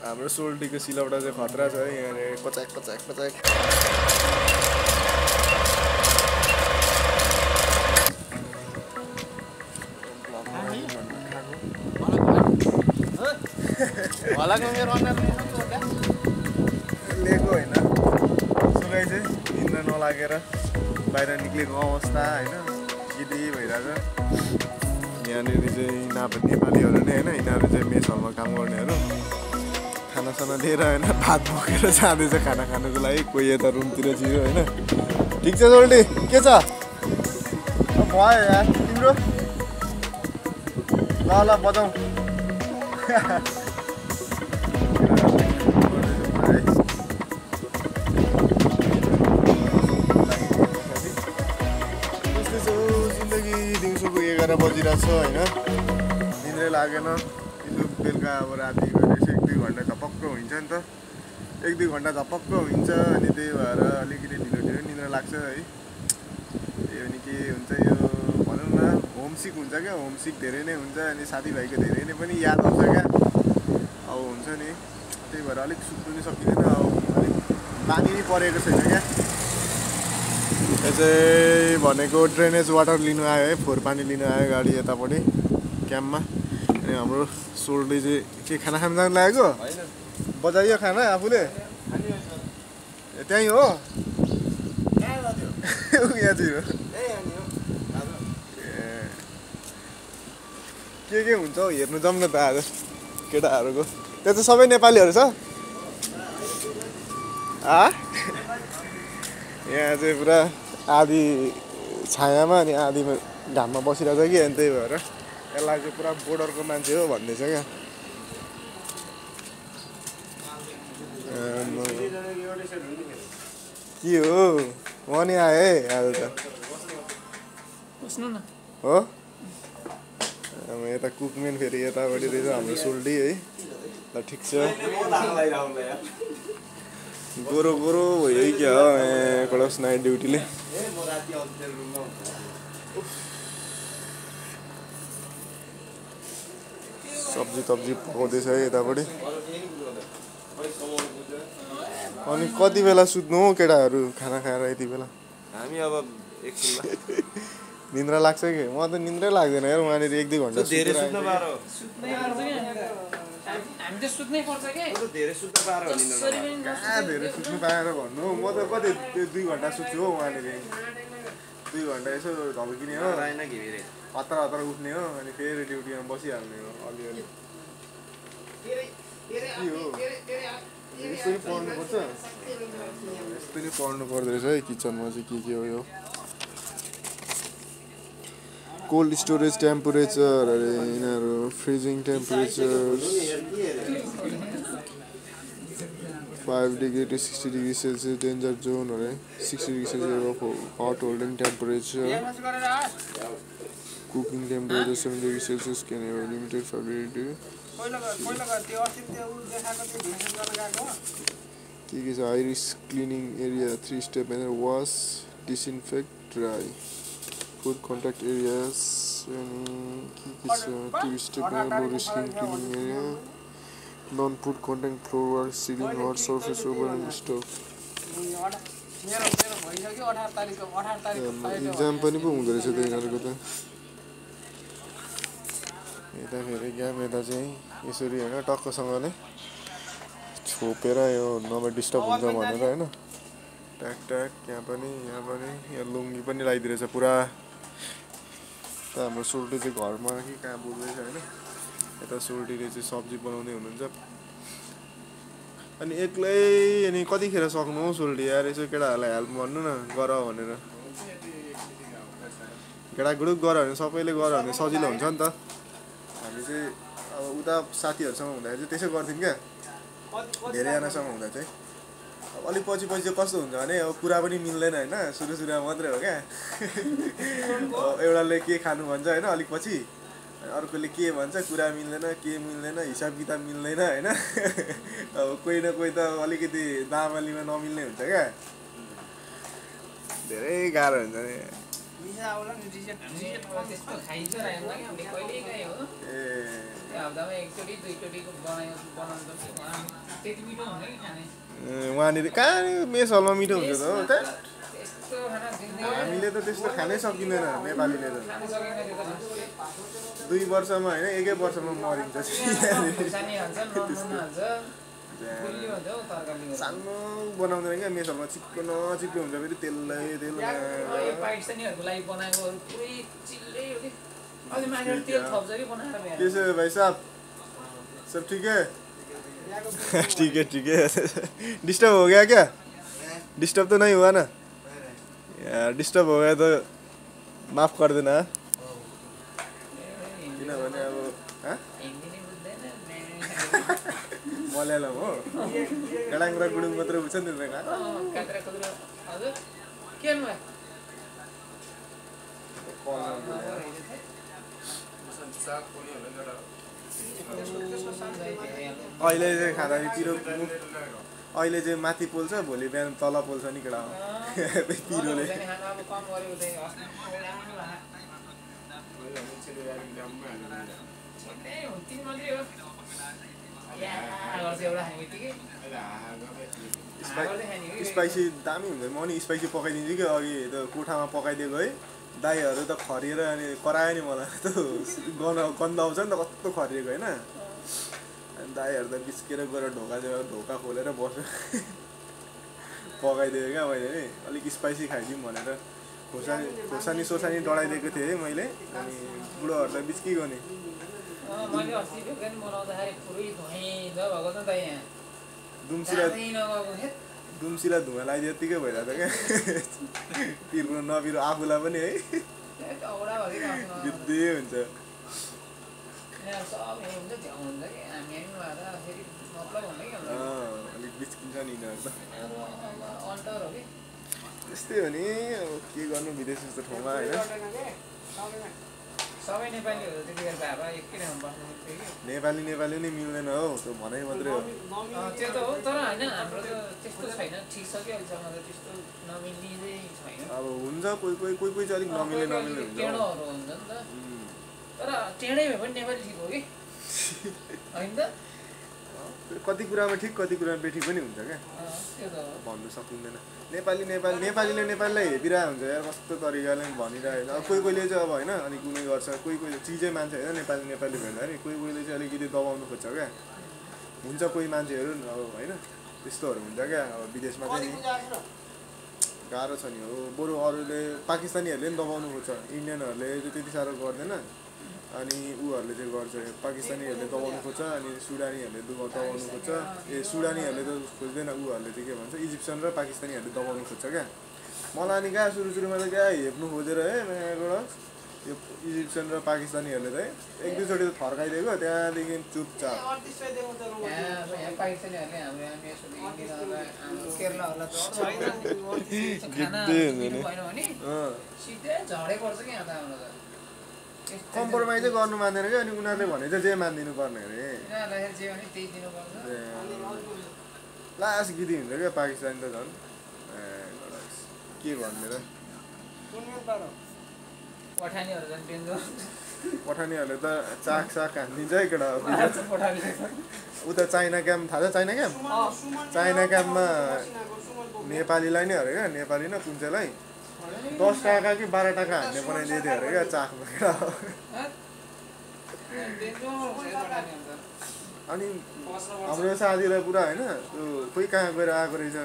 हाम्रो सोल्टीको सिलौटा चाहिँ खतरा छ है यहाँ कचाक कचाक कचाक लिएको होइन सुगाइ चाहिँ निन्द्रा नलागेर बाहिर निक्लेको अवस्था होइन गिटी भइरहेछ यहाँनिर चाहिँ नेपालीहरू नै होइन यिनीहरू चाहिँ मेस हलमा काम गर्नेहरू खानासाना लिएर होइन भात बोकेर जाँदैछ खाना खानुको लागि कोही यता रुमतिर छिरो होइन ठिक छ सोल्टी के छ भयो यार तिम्रो ल ल बजाउँ जिन्दगी दिउँसोको 11 बजिरहेको छ होइन निन्द्रै लागेन यसो बेलुका अब राति गएर यसो 1-2 घन्टा झपक्क हुन्छ नि त 1-2 घन्टा झपक्क हुन्छ अनि त्यही भएर अलिकति ढिलो निन्द्रा लाग्छ है यो अनि के हुन्छ यो भनौँ न होमसिक हुन्छ क्या होमसिक धेरै नै हुन्छ अनि साथीभाइको धेरै नै पनि याद आउँछ क्या अब हुन्छ नि त्यही भएर अलिक सुत्नु नि सकिँदैन अब अलिक पानी नै परेको छैन क्या यो चाहिँ भनेको ड्रेनेज वाटर लिनु आयो है फोहोर पानी लिनु आयो गाडी यतापट्टि क्याम्पमा अनि हाम्रो सोल्टी चाहिँ के खाना खान जानु लागेको बजाइयो खाना आफूले त्यहीँ हो यहाँ चाहिँ हो के हुन्छ हौ हेर्नु जाउँ न त आज केटाहरूको त्यो चाहिँ सबै नेपालीहरू छ यहाँ चाहिँ पुरा आधी छायामा अनि आधी घाममा बसिरहेको छ कि अनि त्यही भएर यसलाई चाहिँ पुरा बोर्डरको मान्छे हो भन्दैछ क्या के हो म नि आएँ है आज त हो अब यता कुकमेन फेरि यतापट्टि रहेछ हाम्रो सोल्टी है ल ठिक छ गोरो गोरो भयो क्या हो कडस नाइट ड्युटीले सब्जी तब्जी पकाउँदैछ है यतापट्टि अनि कति बेला सुत्नु हो केटाहरू खाना खाएर यति बेला हामी अब एकछिनमा निन्द्रा लाग्छ कि म त निन्द्रै लाग्दैन यार वहाँनिर 1-2 घन्टा धेरै सुत्न पारो हामी त सुत्नै पर्छ के धेरै सुत्न पारो धेरै सुत्नु पाएर भन्नु म त कति 2 घन्टा सुत्छु हो वहाँनिर 2 घन्टा यसो झल्किने हो हतार हतार उठ्ने हो अनि फेरि ड्युटीमा बसिहाल्ने हो अलिअलि के हो यस्तो नि पढ्नुपर्छ यस्तो नि पढ्नु पर्दो रहेछ है किचनमा चाहिँ के हो यो कोल्ड स्टोरेज टेम्परेचर अरे यिनीहरू freezing temperature 5 degree to 60 degree Celsius danger zone अरे 60 degree Celsius hot holding temperature cooking temperature 7 degree Celsius can have limited फ्याब्रिटी के छ high risk cleaning area 3 step and wash disinfect dry food contact areas and 2 step low risk cleaning area non food contact floor work ceiling hot surface over and stove exam पनि पो हुँदो रहेछ त्यहीहरुको त यता फेरि ग्याम यता चाहिँ यसरी हैन टक्कसँगले छोपेर यो नभए डिस्टर्ब हुन्छ भनेर हैन ट्याक ट्याक यहाँ पनि यहाँ लुङ्गी पनि लगाइदिरहेछ पुरा त हाम्रो सोल्टी चाहिँ घरमा कि कहाँ बोल्दैछ हैन यता सोल्टीले चाहिँ सब्जी बनाउँदै हुनुहुन्छ अनि एक्लै अनि कतिखेर सक्नु हो सोल्टी यार यसो केटाहरूलाई हेल्प गर्नु न गर भनेर गेडागुडुक गर भने सबैले गर भने सजिलो हुन्छ नि त हामी चाहिँ अब उता साथीहरूसँग हुँदाखेरि चाहिँ त्यसै गर्थ्यौँ क्या धेरैजनासँग हुँदा चाहिँ अब अलिक पछि चाहिँ कस्तो हुन्छ भने अब कुरा पनि मिल्दैन हैन सुरुमा मात्रै हो क्या एउटाले के खानु भन्छ हैन अलिक पछि अर्कोले के भन्छ कुरा मिल्दैन के मिल्दैन हिसाब किताब मिल्दैन हैन अब कोही न कोही त अलिकति दामालीमा नमिल्ने हुन्छ क्या धेरै गाह्रो हुन्छ नि ए त्यति मिठो हुँदैन कि खाने वहाँनिर कहाँ मेस हलमा मिठो हुन्छ त हो त त्यस्तो खाना जिन्दगी हामीले त त्यस्तो खानै सकिँदैन नेपालीले त खान सकेन त्यो त 2 वर्षमा होइन 1 वर्षमा मरिन्छ खुर्सानी हाल्छ नुन हाल्छ गुलियो हुन्छ हौ तरकारी सानो बनाउँदैन क्या मेस हलमा चिप्लो नचिप्लो हुन्छ फेरि तेलै तेल यो पाकिस्तानीहरूको लागि बनाएकोहरू पुरै चिल्लै हो कि अलि माथि तेल थप्छ कि बनाएर बिहान कैसे है भाई साहब सब ठीक है ठीक है डिस्टर्ब हो गया क्या डिस्टर्ब तो नहीं हुआ ना यार डिस्टर्ब हो गया तो माफ कर देना किनभने अब हिन्दी नै बुझ्दैन मलयालम हो गडाङ र गुडुङ मात्र बुझ्छ नि त काद्रा कुद्रा हजुर के भन्नुभयो अहिले चाहिँ खाँदाखेरि पिरो अहिले चाहिँ माथि पोल्छ भोलि बिहान तल पोल्छ नि केटा पिरोले अब कम गऱ्यो उतै अस्ति तिन मात्रै हो गर्छ एउटा खाने बित्तिकै स्पाइसी दामी हुन्छ म नि स्पाइसी पकाइदिन्छु कि अघि त कोठामा पकाइदिएको है दाईहरू त खरिएर अनि करायो नि मलाई त गन्ध आउँछ नि त कस्तो खरिएको होइन अनि दाईहरू त बिस्केर गएर ढोका खोलेर बस्यो पकाइदिएको क्या मैले नि अलिक स्पाइसी खाइदिउँ भनेर खोर्सानी सोर्सानी डढाइदिएको थिएँ है मैले अनि बुढोहरूलाई बिस्किगयो नि मैले अस्ति बेलुका नि बनाउँदाखेरि पुरै धुइँध भएको छ नि त यहाँ दुम्सिला धुवा लगाइदियो यत्तिकै भइरहेको छ क्या पिर्नु नपिरो आफूलाई पनि है बित्दै हुन्छ अलिक बिच्किन्छ नि यिनीहरू त त्यस्तै हो नि अब के गर्नु विदेश जस्तो ठाउँमा होइन सबै नेपालीहरू त्यतिखेर भए एकै ठाउँमा बस्नु थियो कि नेपाली नै मिल्दैन हौ त्यो भनाइ मात्रै हो त्यो त हो तर होइन हाम्रो त त्यस्तो छैन ठिक छ कि अहिलेसम्म त त्यस्तो नमिल्ने चाहिँ छैन अब हुन्छ कोही चाहिँ अलिक नमिल्ने हुन्छ टेढोहरू हुन्छ नि त तर टेढै भए पनि नेपाली ठिक हो कि होइन त कति कुरामा ठिक कति कुरामा बेठिक पनि हुन्छ क्या त्यो त भन्नु सकिँदैन नेपालीले नेपालीलाई हेपिरहेको हुन्छ यार कस्तो तरिकाले भनिरहेको अब कोहीले चाहिँ अब होइन अनि कुनै गर्छ कोही चिजै मान्छे होइन नेपाली भन्दाखेरि कोहीले चाहिँ अलिकति दबाउनु खोज्छ क्या हुन्छ कोही मान्छेहरू अब होइन त्यस्तोहरू हुन्छ क्या अब विदेशमा चाहिँ गाह्रो छ नि हो बरु अरूले पाकिस्तानीहरूले पनि दबाउनु खोज्छ इन्डियनहरूले चाहिँ त्यति साह्रो गर्दैन अनि उहरूले चाहिँ गर्छ पाकिस्तानीहरूले दबाउनु खोज्छ अनि सुडानीहरूले दबाउनु खोज्छ सुडानीहरूले त खोज्दैन उहरूले चाहिँ के भन्छ इजिप्सियन र पाकिस्तानीहरूले दबाउनु खोज्छ क्या मलाई अनि कहाँ सुरुमा त क्या हेप्नु खोजेर है यहाँबाट यो इजिप्सियन र पाकिस्तानीहरूले चाहिँ एक दुईचोटि त थर्काइदिएको त्यहाँदेखि चुपचाप कम्प्रोमाइजै गर्नु मान्दैन क्या अनि उनीहरूले भने चाहिँ जे मानिदिनु पर्ने अरे लास्ट गिदी हुन्छ क्या पाकिस्तानी त झन् के भन्ने र पठानीहरूले त चाक हानिदिन्छ है केटा उता चाइना क्याम्प थाहा छ चाइना क्याम्पमा नेपालीलाई नै अरे क्या नेपाली न कुन चाहिँलाई 10 टाका कि 12 टाका हान्ने बनाइदिएको थियो अरे क्या चाकमा क्या अनि हाम्रो साथीलाई पुरा होइन त्यो खोइ कहाँ गएर आएको रहेछ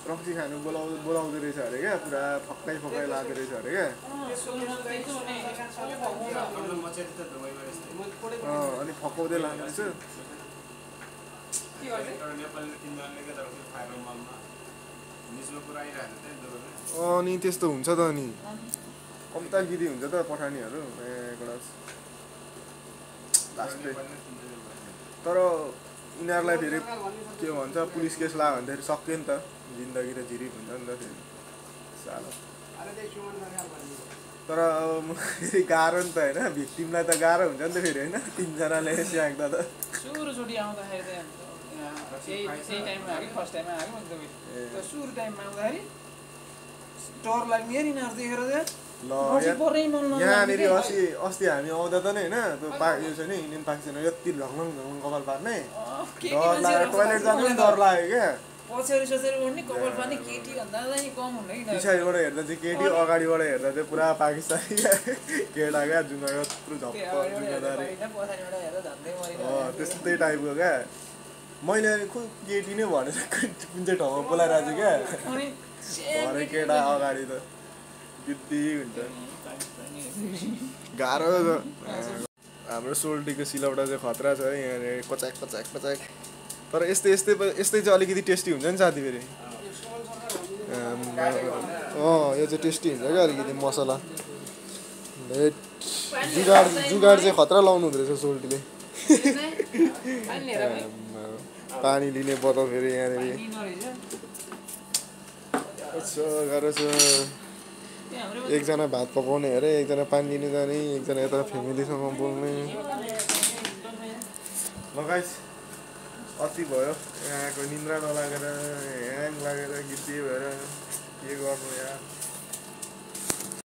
रक्सी खानु बोलाउँदो रहेछ अरे क्या पुरा फक्काइ लाँदो रहेछ अरे क्या अनि फकाउँदै लाँदो रहेछ अनि त्यस्तो हुन्छ त नि कम्ता गिरी हुन्छ त पठानीहरू तर यिनीहरूलाई फेरि के भन्छ पुलिस केस लाग्यो भने फेरि सक्यो नि त जिन्दगी त झिरिक हुन्छ नि त फेरि साह्रो तर अब फेरि गाह्रो नि त होइन भिक्टिमलाई त गाह्रो हुन्छ नि त फेरि होइन 3 जनाले स्याक्दा त सुरुचोटि आउँदाखेरि त्यही टाइममा आयो फर्स्ट टाइममा आयो सुरु टाइममा आउँदाखेरि डर लाग्ने यिनीहरू देखेर चाहिँ ल पछि परै मन लाग्यो यहाँनिर के? अस्ति हामी आउँदा त नि होइन त्यो यो छ नि इन्डियन पाकिस्तान यति ढङ्लङ कपाल पार्ने केटी डर लाग्यो टोइलेट जानु पनि डर लाग्यो क्या पछाडि सोचेर उड्ने कपाल पार्ने केटी भन्दा चाहिँ कम हुने कि पछाडिबाट हेर्दा चाहिँ केटी अगाडिबाट हेर्दा चाहिँ पुरा पाकिस्तानी क्या केटा क्या जुङ्गा यत्रो झप्प जुङ्गादारी त्यस्तै टाइपको क्या मैले खोइ केटी नै भनेर कुन चाहिँ ठाउँमा बोलाइरहेको छु क्या भरे केटा अगाडि त गिद्दी हुन्छ गाह्रो छ हाम्रो सोल्टीको सिलौटा चाहिँ खतरा छ है यहाँनिर कचाक कचाक कचाक तर यस्तै चाहिँ अलिकति टेस्टी हुन्छ नि साथी फेरि यो चाहिँ टेस्टी हुन्छ क्या अलिकति मसला जुगाड चाहिँ खतरा लाउनु हुँदो रहेछ सोल्टीले पानी लिने बोतल फेरि यहाँनिर गाह्रो छ एकजना भात पकाउने अरे एकजना पानी लिनु जाने एकजना यता फ्यामिलीसँग बोल्ने लगाइस अति भयो यहाँको निन्द्रा नलागेर ह्याङ लागेर गिद्दी भएर के गर्नु यार